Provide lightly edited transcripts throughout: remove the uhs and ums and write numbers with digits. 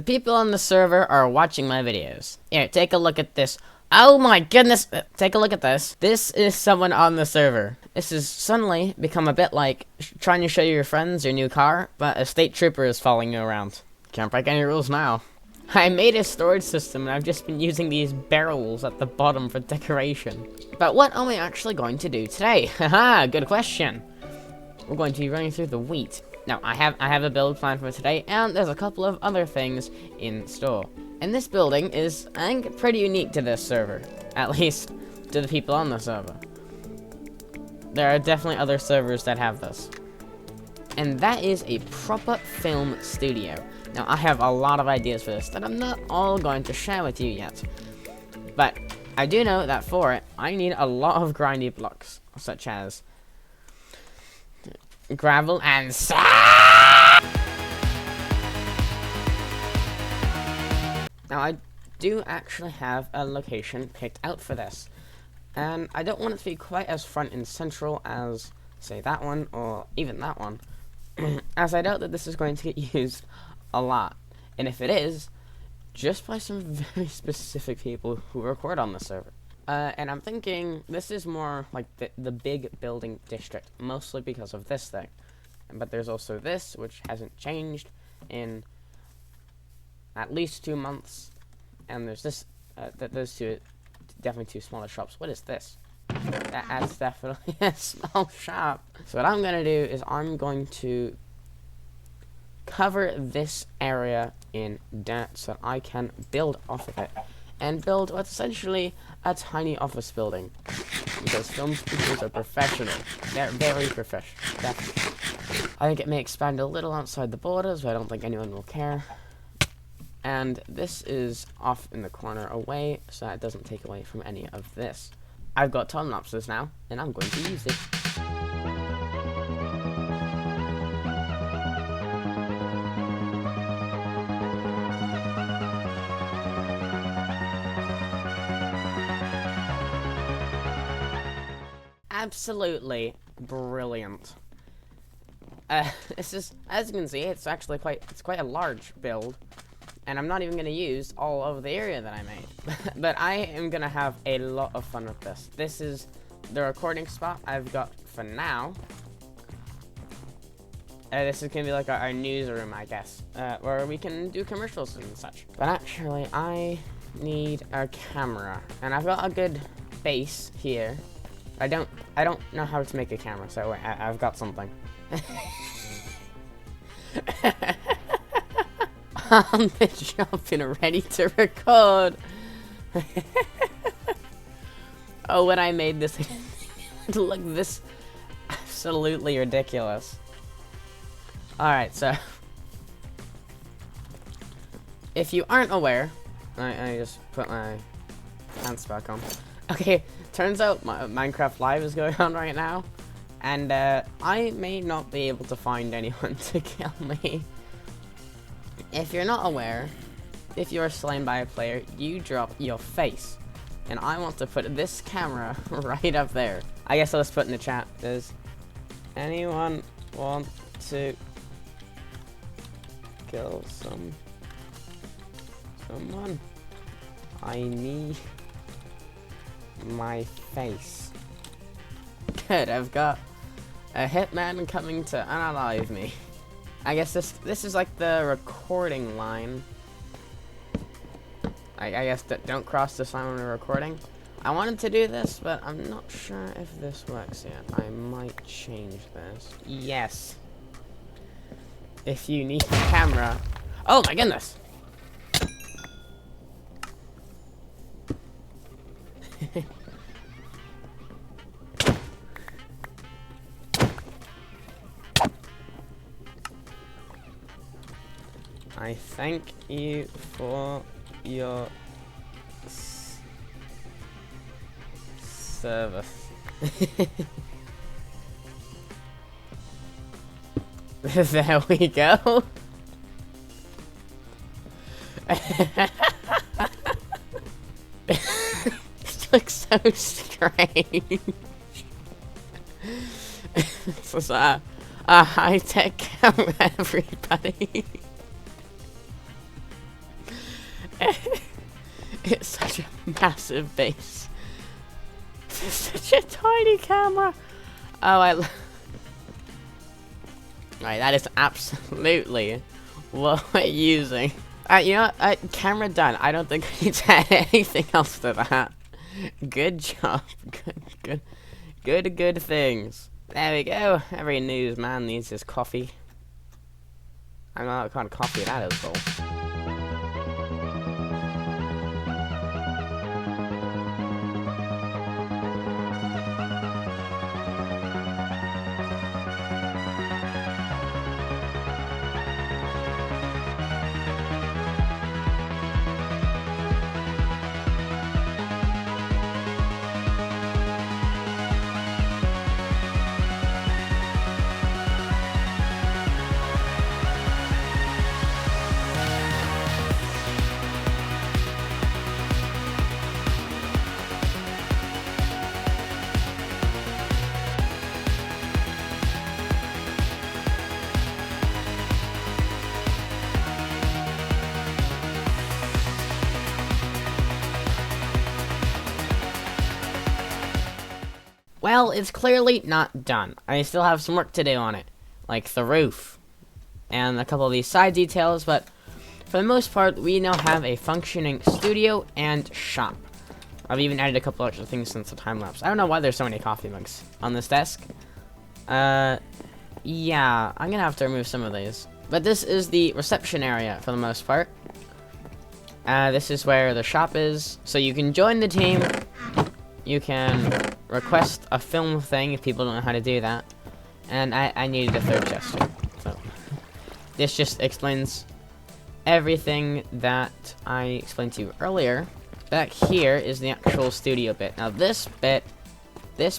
The people on the server are watching my videos. Here, take a look at this. Oh my goodness! Take a look at this. This is someone on the server. This has suddenly become a bit like trying to show your friends your new car, but a state trooper is following you around. Can't break any rules now. I made a storage system and I've just been using these barrels at the bottom for decoration. But what are we actually going to do today? Haha, good question. We're going to be running through the wheat. Now, I have a build plan for today, and there's a couple of other things in store. And this building is, I think, pretty unique to this server. At least, to the people on the server. There are definitely other servers that have this. And that is a proper film studio. Now, I have a lot of ideas for this that I'm not all going to share with you yet. But I do know that for it, I need a lot of grindy blocks, such as gravel and sand. Now, I do actually have a location picked out for this. And I don't want it to be quite as front and central as, say, that one, or even that one. As I doubt that this is going to get used a lot. And if it is, just by some very specific people who record on the server. And I'm thinking this is more like the big building district, mostly because of this thing. But there's also this, which hasn't changed in at least 2 months. And there's this, those two, definitely two smaller shops. What is this? That's definitely a small shop. So what I'm going to do is I'm going to cover this area in dirt so that I can build off of it. And build what's essentially a tiny office building. Because film studios are professional. They're very professional. Definitely. I think it may expand a little outside the borders, but I don't think anyone will care. And this is off in the corner away, so that it doesn't take away from any of this. I've got time lapses now, and I'm going to use it. Absolutely brilliant. This is, as you can see, it's actually quite a large build, and I'm not even going to use all of the area that I made. But I am going to have a lot of fun with this. This is the recording spot I've got for now. This is going to be like our newsroom, I guess, where we can do commercials and such. But actually, I need a camera, and I've got a good base here. I don't know how to make a camera, so wait, I've got something. On the job and ready to record. Oh, when I made this, it looked this absolutely ridiculous. Alright, so if you aren't aware, I just put my pants back on. Okay, turns out Minecraft Live is going on right now, and I may not be able to find anyone to kill me. If you're not aware, if you're slain by a player, you drop your face. And I want to put this camera right up there. I guess I'll just put in the chat, does anyone want to kill someone? I need my face. Good, I've got a hitman coming to unalive me. I guess this is like the recording line. I guess that don't cross this line when we're recording. I wanted to do this, but I'm not sure if this works yet. I might change this. Yes. If you need a camera. Oh my goodness! I thank you for your service. There we go. This looks so strange. This is a high-tech camera, everybody. It's such a massive base. It's such a tiny camera. Oh, right, that is absolutely what we're using. You know what? Camera done. I don't think I need to add anything else to that. Good job. Good things. There we go. Every newsman needs his coffee. I don't know what kind of coffee that is, though. Well, it's clearly not done. I still have some work to do on it, like the roof and a couple of these side details, but for the most part, we now have a functioning studio and shop. I've even added a couple extra things since the time lapse. I don't know why there's so many coffee mugs on this desk. Yeah, I'm gonna have to remove some of these. But this is the reception area for the most part. This is where the shop is, so you can join the team. You can request a film thing if people don't know how to do that. And I needed a third gesture. So this just explains everything that I explained to you earlier. Back here is the actual studio bit. Now this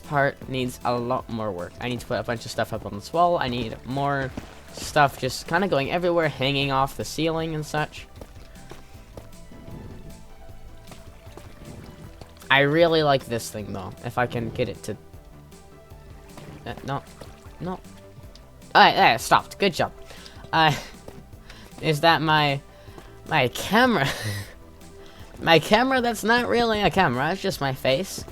part needs a lot more work. I need to put a bunch of stuff up on this wall. I need more stuff just kind of going everywhere, hanging off the ceiling and such. I really like this thing though. If I can get it to... no. Alright, there, it stopped. Good job. Is that my camera? My camera that's not really a camera, it's just my face.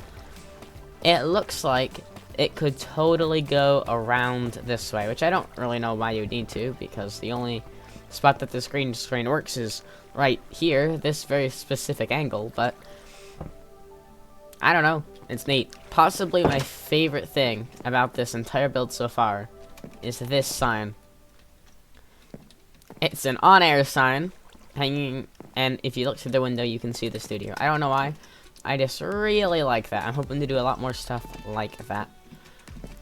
It looks like it could totally go around this way, which I don't really know why you would need to, because the only spot that this green screen works is right here, this very specific angle, but I don't know. It's neat. Possibly my favorite thing about this entire build so far is this sign. It's an on-air sign hanging, and if you look through the window, you can see the studio. I don't know why. I just really like that. I'm hoping to do a lot more stuff like that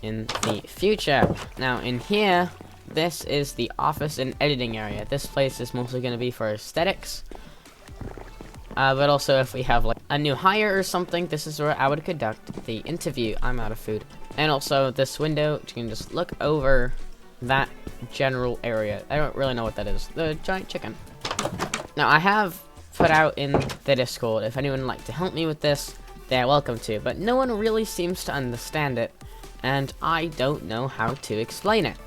in the future. Now, in here, this is the office and editing area. This place is mostly going to be for aesthetics. But also if we have like a new hire or something, this is where I would conduct the interview. I'm out of food. And also this window, you can just look over that general area. I don't really know what that is. The giant chicken. Now I have put out in the Discord, if anyone would like to help me with this, they're welcome to. But no one really seems to understand it. And I don't know how to explain it.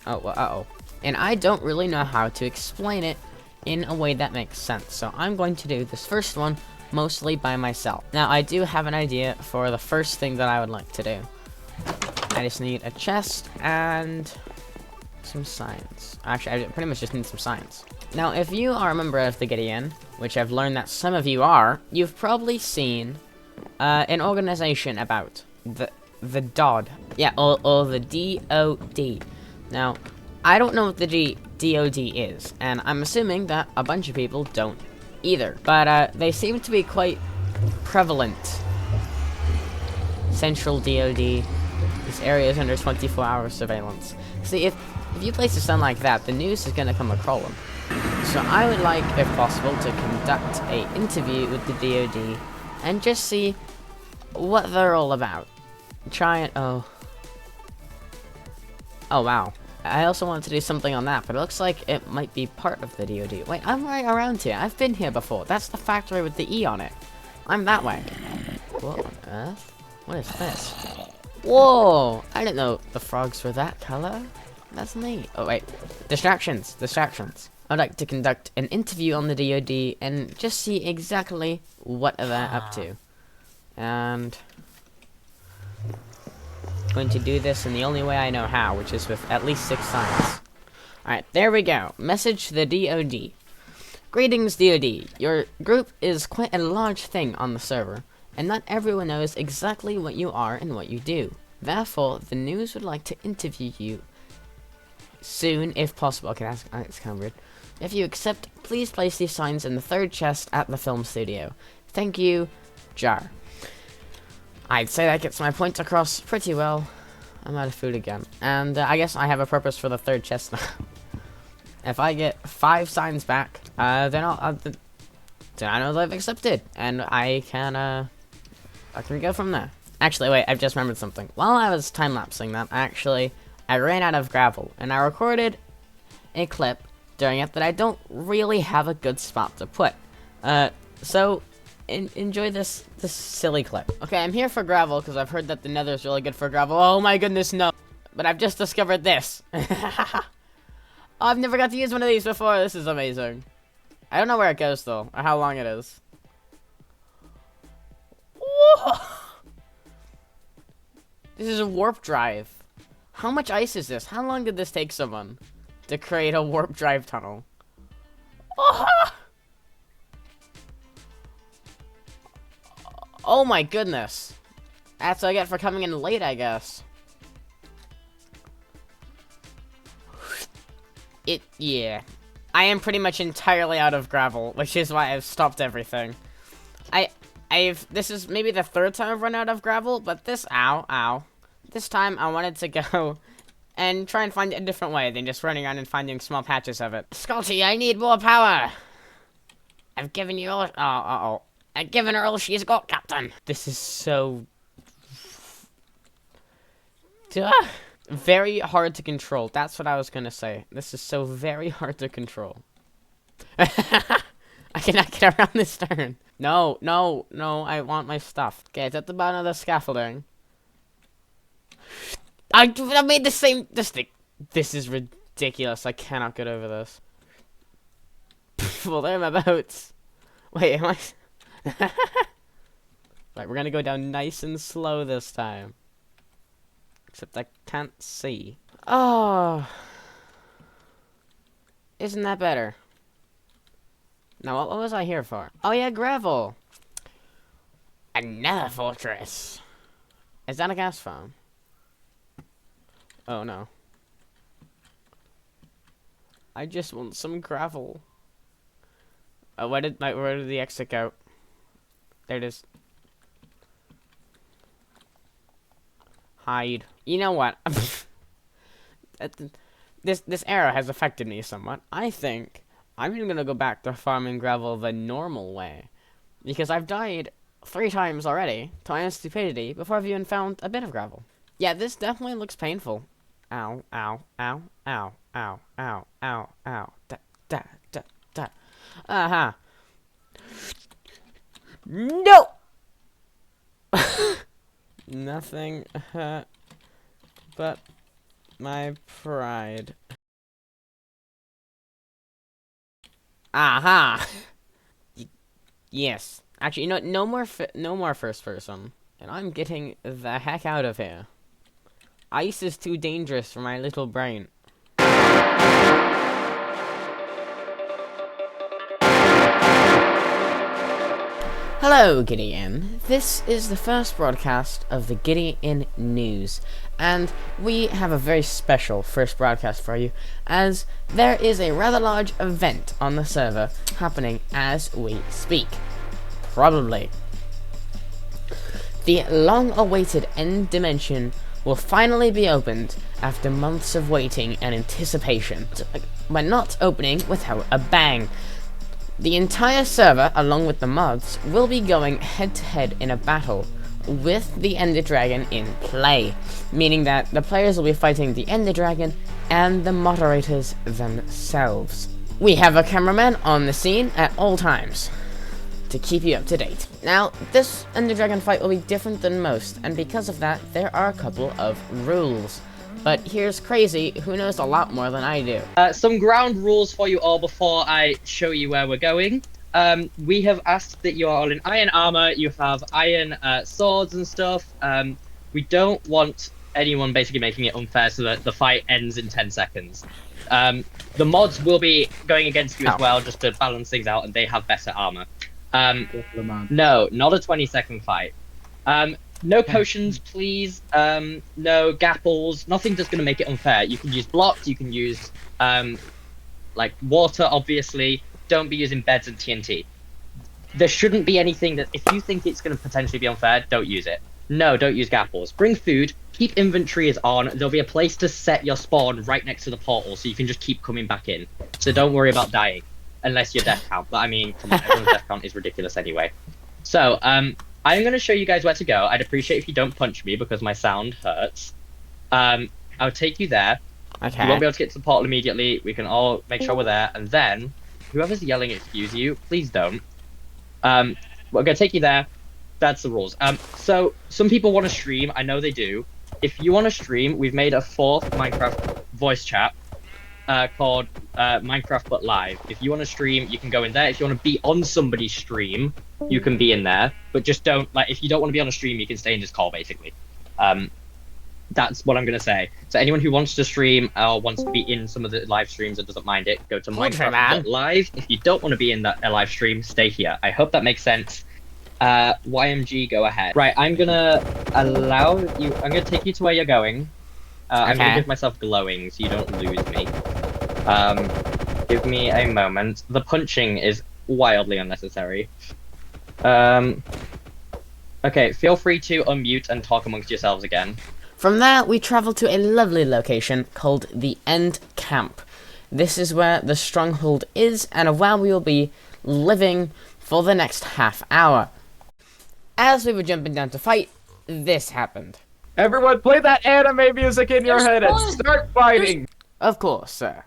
Oh, well, uh-oh. And I don't really know how to explain it in a way that makes sense. So I'm going to do this first one mostly by myself. Now I do have an idea for the first thing that I would like to do. I just need a chest and some signs. Actually, I pretty much just need some signs. Now if you are a member of the Giddy-Inn, which I've learned that some of you are, you've probably seen an organization about the DOD. Yeah, or the DOD. Now I don't know what the DOD is, and I'm assuming that a bunch of people don't either. But they seem to be quite prevalent. Central DOD. This area is under 24-hour surveillance. See, if you place a sign like that, the news is going to come a-crawling. So I would like, if possible, to conduct a interview with the DOD and just see what they're all about. Try and... oh, wow. I also wanted to do something on that, but it looks like it might be part of the DOD. Wait, I'm right around here. I've been here before. That's the factory with the E on it. I'm that way. What on earth? What is this? Whoa! I didn't know the frogs were that color. That's neat. Oh, wait. Distractions. I'd like to conduct an interview on the DoD and just see exactly what they're up to. And I'm going to do this in the only way I know how, which is with at least 6 signs. Alright, there we go. Message to the DoD. Greetings, DoD. Your group is quite a large thing on the server, and not everyone knows exactly what you are and what you do. Therefore, the news would like to interview you soon, if possible. Okay, that's kind of weird. If you accept, please place these signs in the 3rd chest at the film studio. Thank you, Jar. I'd say that gets my point across pretty well. I'm out of food again. And I guess I have a purpose for the 3rd chest now. If I get 5 signs back, then then I know they've accepted, and I can go from there. Actually, wait, I've just remembered something. While I was time-lapsing that, I ran out of gravel, and I recorded a clip during it that I don't really have a good spot to put. So enjoy this silly clip. Okay, I'm here for gravel because I've heard that the Nether is really good for gravel. Oh my goodness, no! But I've just discovered this. Oh, I've never got to use one of these before. This is amazing. I don't know where it goes, though, or how long it is. Whoa! This is a warp drive. How much ice is this? How long did this take someone to create a warp drive tunnel? Oh, oh my goodness. That's what I get for coming in late, I guess. Yeah. I am pretty much entirely out of gravel, which is why I've stopped everything. This is maybe the 3rd time I've run out of gravel, but this time I wanted to go and try and find it a different way than just running around and finding small patches of it. Scotty, I need more power! I've given you all, I've given her all she's got, Captain. This is so... very hard to control. That's what I was gonna say. This is so very hard to control. I cannot get around this turn. No, I want my stuff. Okay, it's at the bottom of the scaffolding. I made the same mistake. This is ridiculous. I cannot get over this. Well, there are my boats. Wait, am I... Right, we're gonna go down nice and slow this time. Except I can't see. Oh. Isn't that better? Now, what was I here for? Oh, yeah, gravel. Another fortress. Is that a gas farm? Oh, no. I just want some gravel. Oh, where did the exit go? There it is. Hide. You know what? This arrow has affected me somewhat. I think I'm even gonna go back to farming gravel the normal way, because I've died 3 times already to my own stupidity before I've even found a bit of gravel. Yeah, this definitely looks painful. Ow, ow, ow, ow, ow, ow, ow, ow. Da, da, da, da. Uh-huh. No! Nothing but my pride. Aha! Yes. Actually, you know what? No more first person. And I'm getting the heck out of here. Ice is too dangerous for my little brain. Hello, Giddy-Inn. This is the first broadcast of the Giddy-Inn news, and we have a very special first broadcast for you, as there is a rather large event on the server happening as we speak. Probably. The long-awaited end dimension will finally be opened after months of waiting and anticipation, but not opening without a bang. The entire server, along with the mods, will be going head-to-head in a battle with the Ender Dragon in play, meaning that the players will be fighting the Ender Dragon and the moderators themselves. We have a cameraman on the scene at all times to keep you up to date. Now, this Ender Dragon fight will be different than most, and because of that, there are a couple of rules. But here's Crazy, who knows a lot more than I do. Some ground rules for you all before I show you where we're going. We have asked that you are all in iron armor. You have iron swords and stuff. We don't want anyone basically making it unfair so that the fight ends in 10 seconds. The mods will be going against you as well, just to balance things out, and they have better armor. No, not a 20-second fight. No potions, please. No gapples. Nothing that's going to make it unfair. You can use blocks. You can use like water, obviously. Don't be using beds and TNT. There shouldn't be anything that, if you think it's going to potentially be unfair, don't use it. No, don't use gapples. Bring food. Keep inventory as on. There'll be a place to set your spawn right next to the portal, so you can just keep coming back in. So don't worry about dying, unless your death count. But I mean, come on, everyone's death count is ridiculous anyway. So, I'm going to show you guys where to go. I'd appreciate if you don't punch me because my sound hurts. I'll take you there. Okay. You won't be able to get to the portal immediately. We can all make sure we're there. And then, whoever's yelling excuse you, please don't. We're going to take you there. That's the rules. So, some people want to stream. I know they do. If you want to stream, we've made a 4th Minecraft voice chat called Minecraft But Live. If you want to stream, you can go in there. If you want to be on somebody's stream, you can be in there. But just don't, like, if you don't want to be on a stream, you can stay in this call, basically. That's what I'm going to say. So anyone who wants to stream or wants to be in some of the live streams and doesn't mind it, go to Minecraft But Live. If you don't want to be in a live stream, stay here. I hope that makes sense. YMG, go ahead. Right, I'm gonna allow you. I'm gonna take you to where you're going. I'm gonna give myself glowing so you don't lose me. Give me a moment. The punching is wildly unnecessary. Okay, feel free to unmute and talk amongst yourselves again. From there, we travel to a lovely location called the End Camp. This is where the stronghold is, and where we will be living for the next half hour. As we were jumping down to fight, this happened. Everyone play that anime music in your head and start fighting! Of course, sir.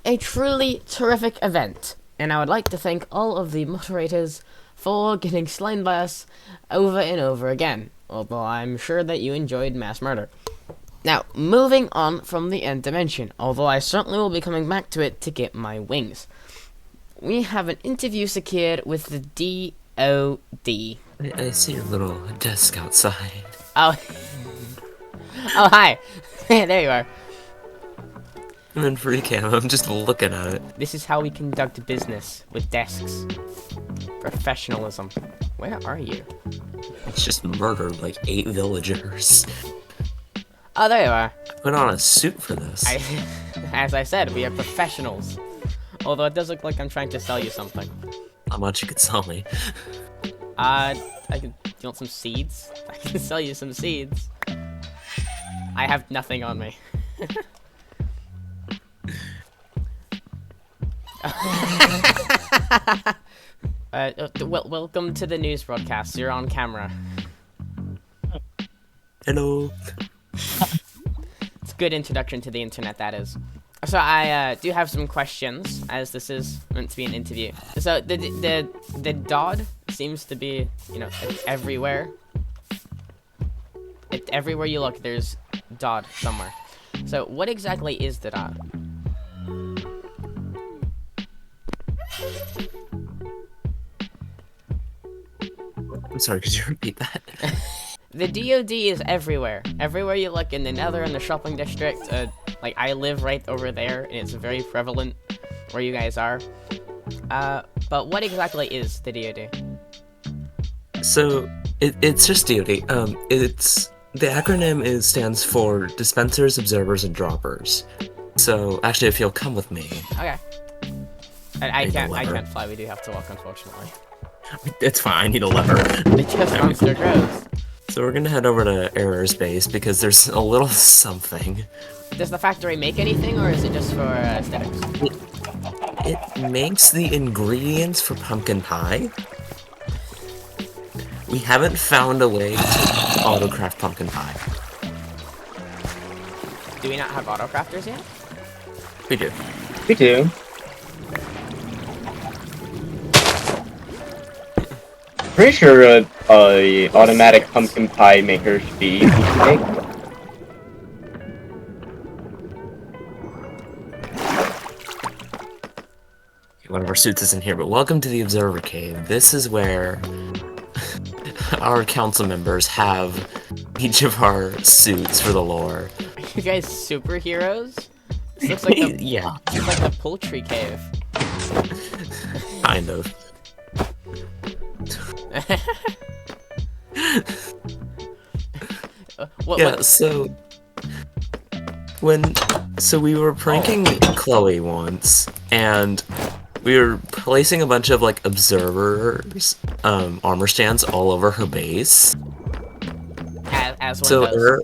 A truly terrific event, and I would like to thank all of the moderators for getting slain by us over and over again, although I'm sure that you enjoyed mass murder. Now, moving on from the end dimension, although I certainly will be coming back to it to get my wings. We have an interview secured with the DOD. I see your little desk outside. Oh, oh hi. There you are. I'm in free cam, I'm just looking at it. This is how we conduct business with desks. Professionalism. Where are you? It's just murdered like 8 villagers. Oh, there you are. Put on a suit for this. As I said, we are professionals. Although it does look like I'm trying to sell you something. How much you could sell me? I could you want some seeds? I can sell you some seeds. I have nothing on me. Welcome to the news broadcast. You're on camera. Hello. It's a good introduction to the internet, that is. So I do have some questions, as this is meant to be an interview. So the Dodd seems to be, you know, everywhere. Everywhere you look, there's Dodd somewhere. So what exactly is the Dodd? I'm sorry, could you repeat that? The DoD is everywhere. Everywhere you look, in the Nether, in the shopping district. Like, I live right over there, and it's very prevalent where you guys are. But what exactly is the DoD? So, it's just DoD. The acronym stands for Dispensers, Observers, and Droppers. So, actually, if you'll come with me. Okay. I Need a can't lever. fly, we do have to walk, unfortunately. It's fine, I need a lever. It just monster grows. So we're gonna head over to Error's base because there's a little something. Does the factory make anything, or is it just for aesthetics? It makes the ingredients for pumpkin pie. We haven't found a way to autocraft pumpkin pie. Do we not have autocrafters yet? We do. We do. Pretty sure a automatic pumpkin pie maker should be easy to make. One of our suits isn't here, but welcome to the Observer Cave. This is where our council members have each of our suits for the lore. Are you guys superheroes? This looks like the, Yeah, it's like the poultry cave. kind of. What, Yeah, so we were pranking Chloe once, and we were placing a bunch of like observers armor stands all over her base. as one So does.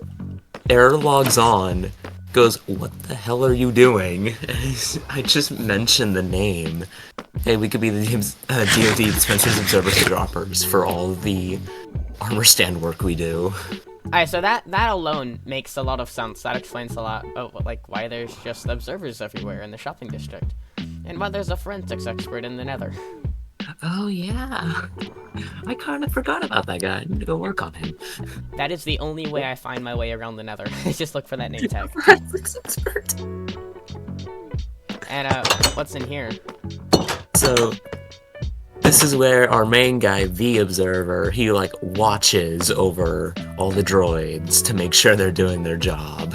Error logs on, goes, "What the hell are you doing?" I just mentioned the name. Hey, we could be the DoD Dispensers, Observers, and Droppers for all the armor stand work we do. Alright, so that alone makes a lot of sense. That explains a lot of, like, why there's just observers everywhere in the shopping district. And why there's a forensics expert in the Nether. Oh yeah, I kind of forgot about that guy. I need to go work on him. That is the only way I find my way around the Nether. Just look for that name tag. Forensics expert. And, what's in here? So, this is where our main guy, the Observer, he like watches over all the droids to make sure they're doing their job.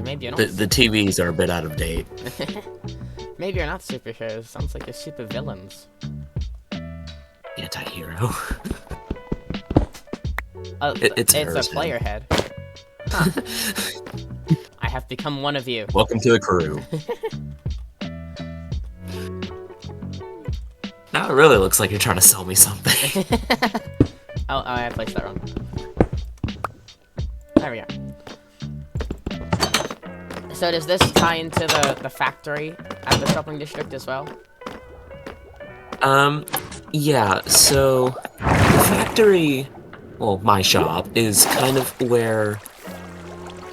Maybe you're not. The TVs are a bit out of date. Maybe you're not superheroes. Sounds like you're super villains. Anti-hero. It's hers, a player head. Huh. I have become one of you. Welcome to the crew. Now it really looks like you're trying to sell me something. Oh, I placed that wrong. There we go. So does this tie into the factory at the shopping district as well? Yeah, so the factory, well, my shop, is kind of where,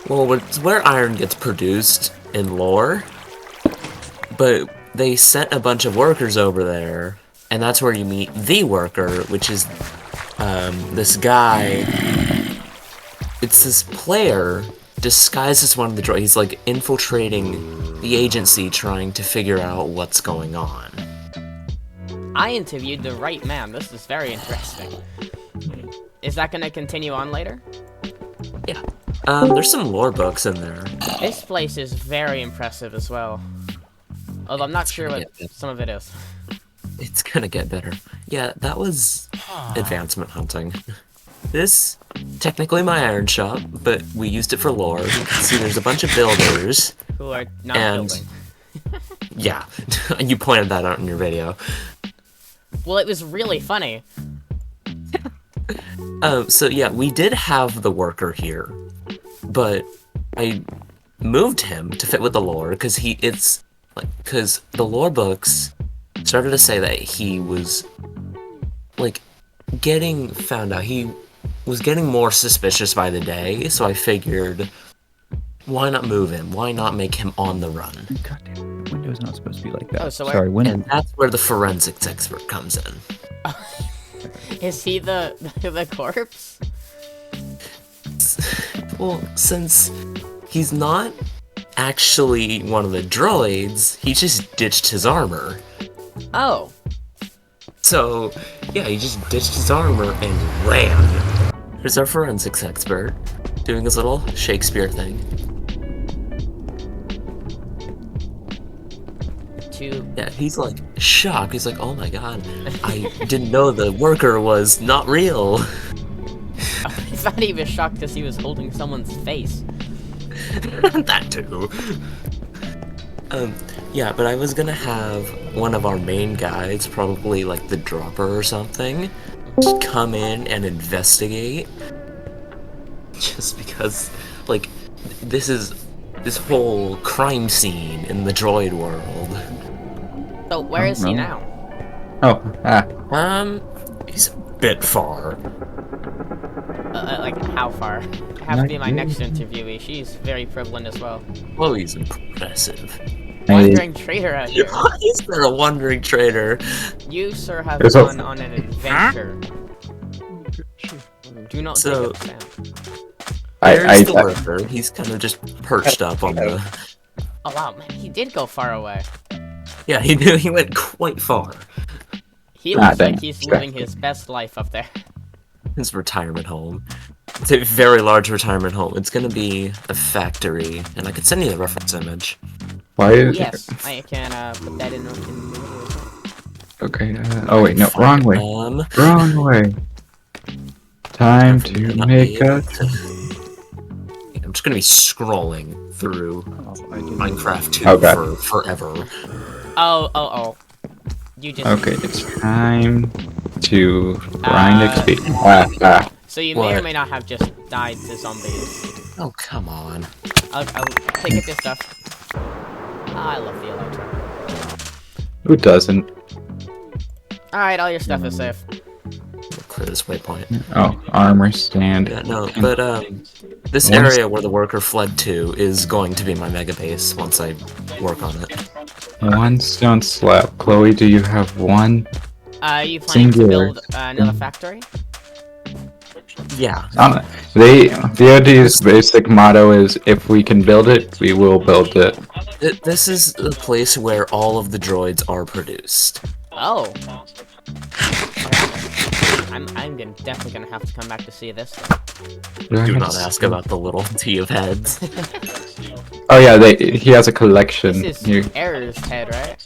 well, it's where iron gets produced in lore, but they sent a bunch of workers over there, and that's where you meet the worker, which is, this guy, it's this player disguised as one of the droids. He's like infiltrating the agency trying to figure out what's going on. I interviewed the right man. This is very interesting. Is that gonna continue on later? Yeah. There's some lore books in there. This place is very impressive as well. Although I'm not sure what some of it is. It's gonna get better. Yeah, that was advancement hunting. This, technically my iron shop, but we used it for lore. You can see there's a bunch of builders. Who are not And- building. Yeah, you pointed that out in your video. Well, it was really funny. So yeah, we did have the worker here, but I moved him to fit with the lore because because the lore books started to say that he was like getting found out. He was getting more suspicious by the day, so I figured, why not move him? Why not make him on the run? Goddamn, the window's not supposed to be like that. Oh, so Sorry, when And that's where the forensics expert comes in. Is he the corpse? Well, since he's not actually one of the droids, he just ditched his armor. Oh. So, yeah, he just ditched his armor and ran. Here's our forensics expert, doing his little Shakespeare thing. Yeah, he's like shocked. He's like, oh my god, I didn't know the worker was not real. He's not even shocked because he was holding someone's face. That too. Yeah, but I was gonna have one of our main guides, probably like the dropper or something, just come in and investigate. Just because, like, this whole crime scene in the droid world. So where is he now? He's a bit far. Like how far? Have to be my next interviewee. She's very prevalent as well. Chloe's impressive. Wandering traitor out here. Why is there a wandering traitor? You, sir, have gone on an adventure. Do not take up Sam. There's the worker. He's kind of just perched up on the... Oh wow, man, he did go far away. Yeah, he did. He went quite far. He looks like he's living his best life up there. His retirement home. It's a very large retirement home. It's gonna be a factory, and I could send you the reference image. Why is Yes, I can put that in the video. Okay, oh wait, no, wrong way. Wrong way. Time to make a... I'm just gonna be scrolling through Minecraft 2 for forever. Oh. You just... Okay, it's time to grind XP. So you may or may not have just died to zombies. Oh, come on. I'll pick up your stuff. I love the Electro. Who doesn't? Alright, all your stuff is safe. Clear this waypoint. Oh, armor stand. Yeah, no, but this area where the worker fled to is going to be my mega base once I work on it. One stone slab. Chloe, do you have one? You planning to build another factory? Yeah. The OD's basic motto is, if we can build it, we will build it. This is the place where all of the droids are produced. Oh. I'm definitely gonna have to come back to see this. Do not ask about the little T of heads. Oh yeah, he has a collection. This is Error's head, right?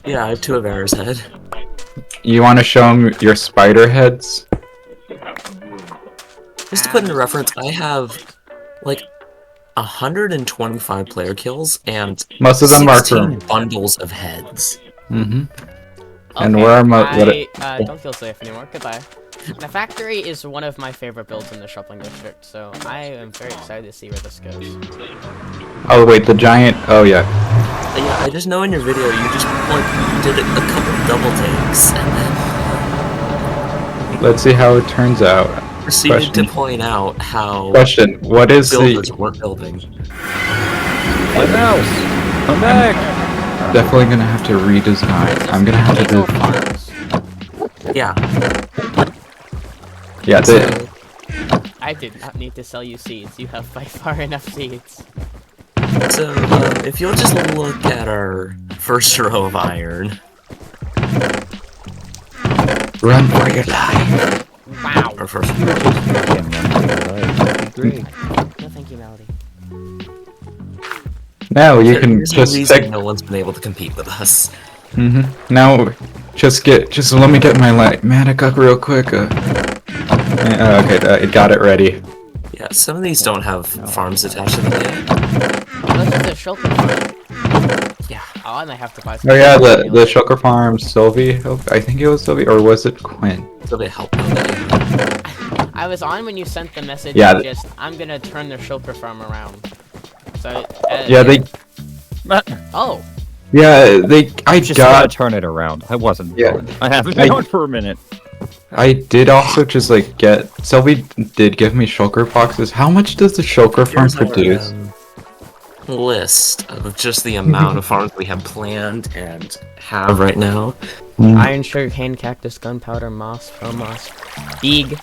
Yeah, I have 2 of Error's head. You want to show him your spider heads? Just to put into reference, I have like 125 player kills and most of them are 16 bundles of heads. Mm-hmm. Okay, and where am I don't feel safe anymore. Goodbye. The factory is one of my favorite builds in the shopping district, so I am very excited to see where this goes. Oh wait, the giant. Oh yeah. Yeah, I just know in your video you just like did a couple double takes and then Let's see how it turns out. proceeded to point out how What is builders weren't building. My mouse. Come back. Definitely gonna have to redesign. I'm gonna have to do. Yeah. Yeah. I did not need to sell you seeds. You have by far enough seeds. So, if you'll just look at our first row of iron. Run for your life. Wow. Our first No, thank you, Melody. Now you can There's just a reason take. no one's been able to compete with us. Now, just let me get my Matic up real quick. Okay, got it ready. Yeah, some of these don't have farms attached to them yet. This is a shulker farm. Yeah. Oh, I might have to buy some. Oh yeah, the Shulker Farm, Sylvie. I think it was Sylvie, or was it Quinn? So they help them. I was on when you sent the message. Yeah. Just I'm gonna turn the shulker farm around. So. Yeah, they. Oh. Yeah, I Just gotta got. turn it around. I wasn't. Yeah. Going. I haven't been on for a minute. I did also just like get. Sylvie did give me shulker boxes. How much does the shulker farm Here's our, produce? List of just the amount of farms we have planned and have right now. Iron, sugarcane, cactus, gunpowder, moss, pearl moss, big.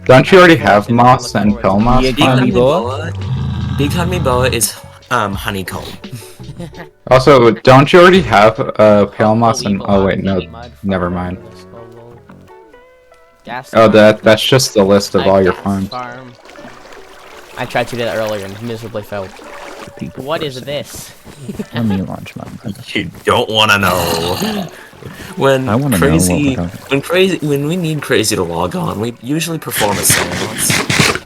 Don't you already have moss and pearl moss? Yeah, farm? Big honey boa is honeycomb. Also, don't you already have pale moss and? Weevil, Oh wait, no, mud, never farm, mind. skull wool, gas Oh, farm, that's just the list of all your gas farms. farm. I tried to do that earlier and miserably failed. What is this? Let me launch mine. You don't want to know. When I wanna know crazy, what when we need crazy to log on, we usually perform a seance.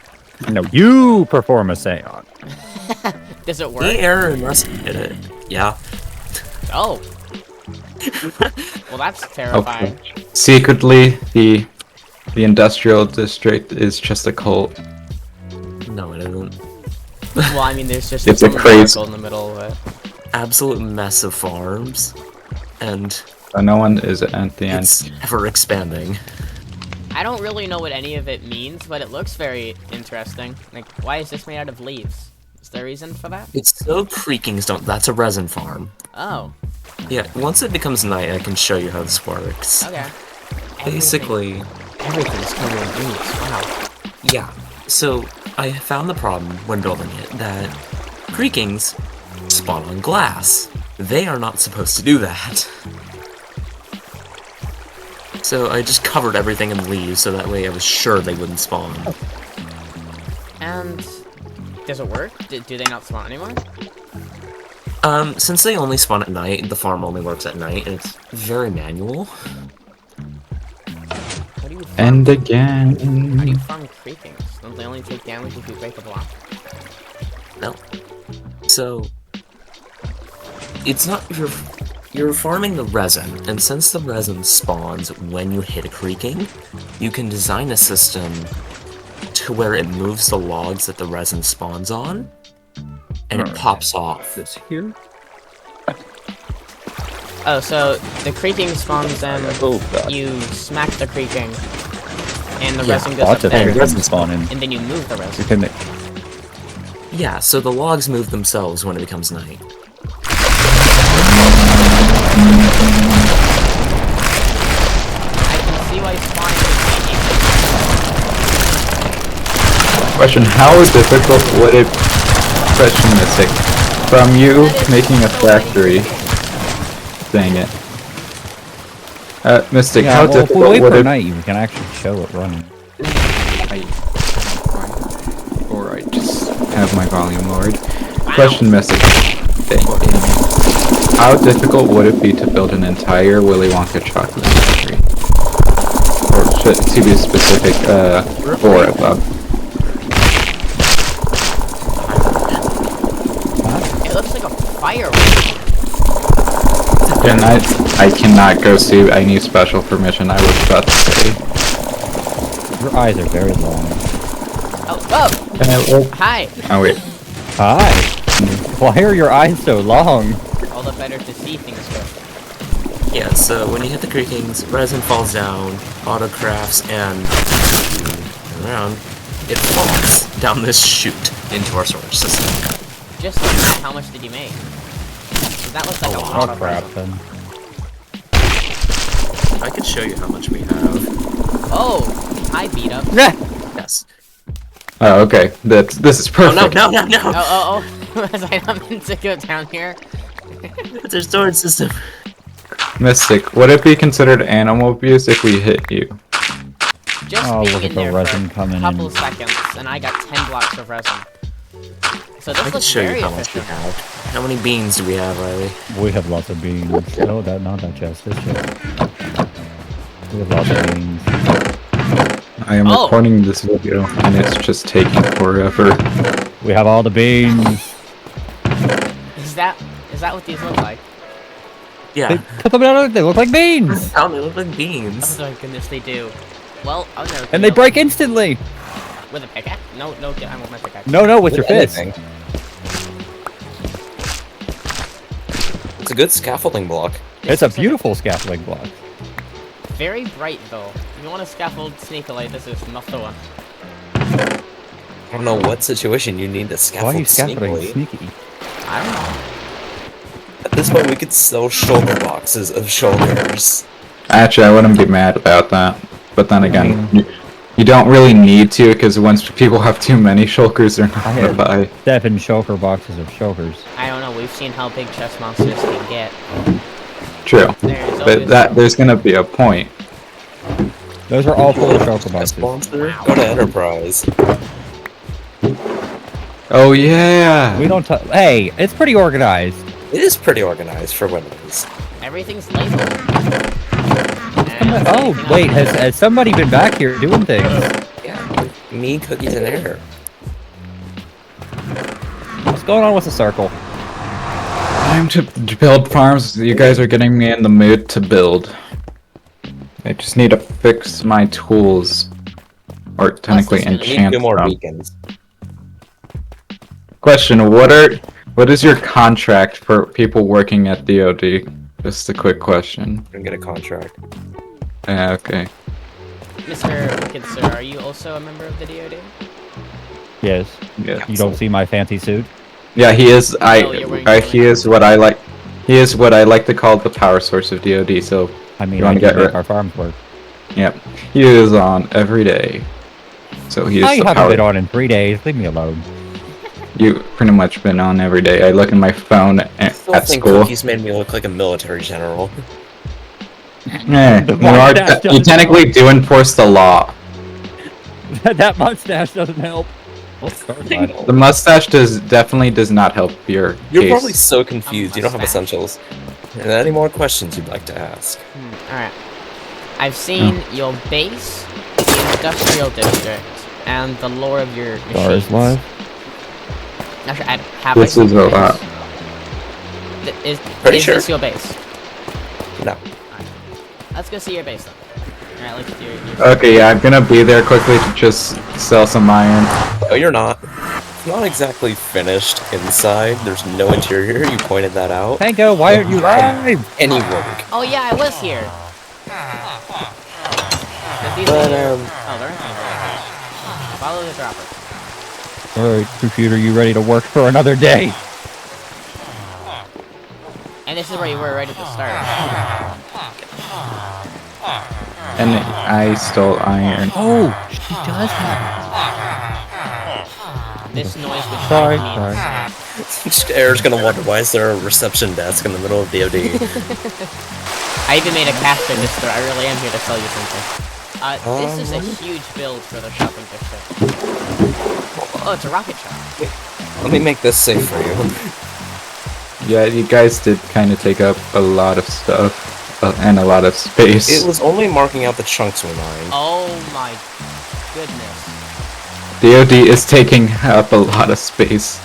No, you perform a seance. Does it work? Me, Aaron, and Rusty did it. Yeah. Oh. Well, that's terrifying. Okay. Secretly, the industrial district is just a cult. No, it isn't. Well, I mean, there's just It's a some crazy- circle in the middle of it. Absolute mess of farms, and No one is at the end. it's ever expanding. I don't really know what any of it means, but it looks very interesting. Like, why is this made out of leaves? Is there a reason for that? It's so creakings don't. That's a resin farm. Oh, Yeah. Once it becomes night, I can show you how this works. okay. Basically, Everything's covered in leaves. Wow. yeah. So I found the problem when building it that creakings spawn on glass. They are not supposed to do that. So I just covered everything in leaves so that way I was sure they wouldn't spawn. And does it work? Do they not spawn anymore? Since they only spawn at night, the farm only works at night, and it's very manual. How do you farm? And How do again. you farm creepings? Don't they only take damage if you break a block? No. So it's not you're farming the resin, and since the resin spawns when you hit a creaking, you can design a system to where it moves the logs that the resin spawns on, and it pops off. This here? Oh, so the creaking spawns and Oh god. you smack the creaking, and the Yeah, resin goes Lots up of there, resin spawning. and then you move the resin. You can make Yeah, so the logs move themselves when it becomes night. I can see why spawning is Question: how difficult would it? Question Mystic. From you making a factory. Dang it. Mystic, yeah, how well, if we difficult wait would for it? night, you can actually show it running. Or I just have my volume lowered. Question Mystic. Dang it. How difficult would it be to build an entire Willy Wonka chocolate factory? Or to be specific, 4 above. It looks like a firework. And I cannot go see. I need special permission. I was about to say. Your eyes are very long. Oh, hi. Oh wait. Hi! Why are your eyes so long? All the better to see things with. Yeah, so when you hit the creakings, resin falls down, autocrafts, and you turn around, it falls down this chute into our storage system. Just how much did you make? 'Cause that looks like a lot Oh of crap resin. then. I could show you how much we have. Oh, hi, beat up. Yes. Oh, okay. This is Oh, perfect. no. Oh. Was I not meant to go down here? It's our storage system. Mystic, would it be considered animal abuse if we hit you? Just Oh, being look at in the there resin for coming a couple in. of seconds, and I got 10 blocks of resin. So this I can looks show you very how much we efficient. have. How many beans do we have, Riley? We have lots of beans. Oh, not that chest. This chest. We have lots of beans. I am Oh. recording this video and it's just taking forever. We have all the beans. Is that what these look like? Yeah. They put them out. They look like beans. How they look like beans. Oh my goodness, they do. Well, oh no. And they break instantly! With a pickaxe? No, I'm with my pickaxe. No, with your fist. Anything. It's a good scaffolding block. It's a beautiful scaffolding block. Very bright though. If you want to scaffold sneakily, this is not the one. I don't know what situation you need to Why are scaffold you scaffolding sneakily. sneaky? I don't know. At this point, we could sell shoulder boxes of shoulders. Actually, I wouldn't be mad about that. But then again, you don't really need to, because once people have too many shulkers, they're not gonna buy. 7 shulker boxes of shulkers. I don't know. We've seen how big chest monsters can get. True. But there's gonna be a point. Those are all full of shulker Best boxes. sponsor? Go to Enterprise. Oh yeah! We don't hey, it's pretty organized. It is pretty organized for Windows. Everything's labeled. Oh, wait, has somebody been back here doing things? Yeah, me, Cookies, and Air. What's going on with the circle? Time to build farms. You guys are getting me in the mood to build. I just need to fix my tools. Or technically Plus, this is We need enchant 2 more them. beacons. Question, what is your contract for people working at DoD? Just a quick question. And get a contract. Okay. Mr. Wicked Sir, are you also a member of the DoD? Yes. Yeah. You don't see my fancy suit? Yeah, he is. you're wearing He is what I like. He is what I like to call the power source of DoD. So, I mean, You I wanna can get make rid- our farms work. yep, he is on every day. So he is I the haven't power. been on in 3 days. Leave me alone. You pretty much been on every day. I look at my phone I at still think school. Cookies made me look like a military general. You are. mustache You doesn't technically do enforce the law. That mustache doesn't help. The mustache definitely does not help your You're case. probably so confused, you don't have essentials. And any more questions you'd like to ask? Alright. I've seen your base, the industrial district, and the lore of your machines. Stars live. Actually, have This I is seen a your lot. base? Is Pretty this sure. your base? No. Let's go see your base then. Alright, let's do your Okay, yeah, I'm gonna be there quickly to just sell some iron. No, you're not. It's not exactly finished inside. There's no interior. You pointed that out. Tango, why aren't you live? Any work. Oh yeah, I was here! These But, are your... Oh, there aren't any workers. Follow the dropper. Alright, computer, you ready to work for another day? And this is where you were right at the start. And I stole iron. Oh, she does have This noise would Sorry, drive me sorry. insane. Air's gonna wonder why is there a reception desk in the middle of DoD. I even made a cash register. I really am here to sell you something. This is a huge build for the shopping district. Oh, it's a rocket shop. Let me make this safe for you. Yeah, you guys did kind of take up a lot of stuff and a lot of space. It was only marking out the chunks we mined. Oh my goodness. DoD is taking up a lot of space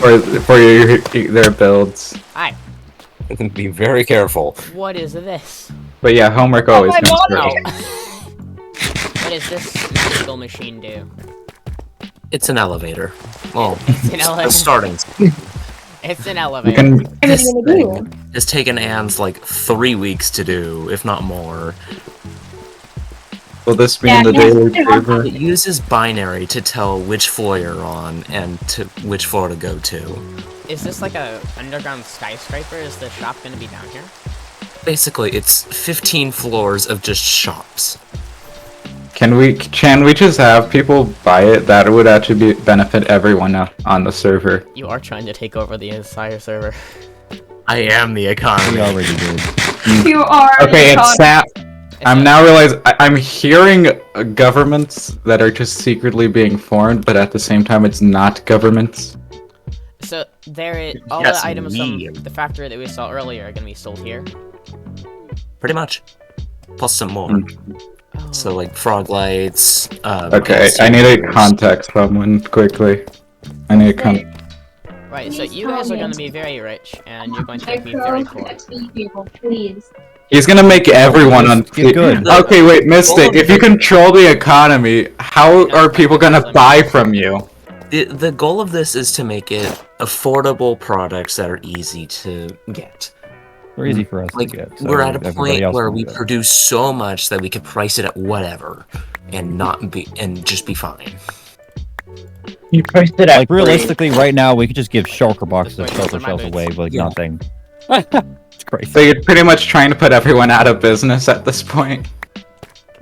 for their builds. Hi. Be very careful. What is this? But yeah, homework always comes Oh. first. What does this magical machine do? It's an elevator. Well, It's an elevator. the starting. It's an You elevator. can. This thing has taken Anne's like 3 weeks to do, if not more. Will this be in the daily paper? It uses binary to tell which floor you're on and to which floor to go to. Is this like a underground skyscraper? Is the shop gonna be down here? Basically, it's 15 floors of just shops. Can we just have people buy it? That would actually benefit everyone on the server. You are trying to take over the entire server. I am the We economy. already did. You are. Okay, the it's Sam. I'm now realizing I'm hearing governments that are just secretly being formed, but at the same time, it's not governments. So there is all Yes, the items we- from the factory that we saw earlier are gonna be sold here. Pretty much. Plus some more. Oh. So like frog lights. Okay, I need a contact someone quickly. I need a Right, so you guys are gonna be very rich, and you're going to make me very poor. People, please. He's gonna make everyone Get good. Okay, wait, Mystic. If you control the economy, how are people gonna buy from you? The goal of this is to make it affordable products that are easy to get. They're easy for us Like, to get. So we're at a everybody point else where can we do it. produce so much that we could price it at whatever and just be fine. You priced it at Like realistically, right now we could just give shulker boxes of shelter shells away with like Yeah. nothing. It's crazy. So you're pretty much trying to put everyone out of business at this point.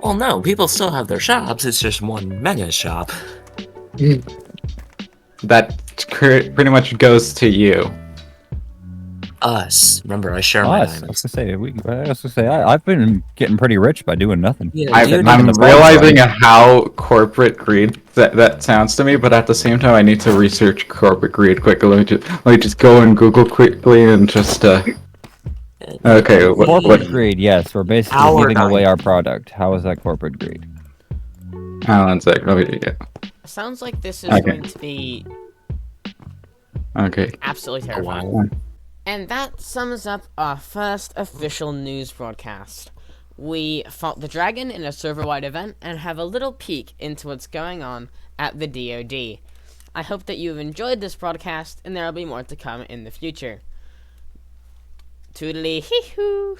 Well, no, people still have their shops. It's just one mega shop. That pretty much goes to you. Us. Remember, I share my Us. I was diamonds. gonna say, I've been getting pretty rich by doing nothing. Yeah, I'm dude, making the realizing products, how corporate greed that sounds to me, but at the same time, I need to research corporate greed quickly. Let me just go and Google quickly and just Okay, corporate greed, yes. We're basically Our giving away diamond. our product. How is that corporate greed? One sec. Let me get. Sounds like this is Okay. going to be Okay. absolutely Oh, terrifying. wow. And that sums up our first official news broadcast. We fought the dragon in a server-wide event and have a little peek into what's going on at the DoD. I hope that you've enjoyed this broadcast, and there will be more to come in the future. Toodly hee hoo!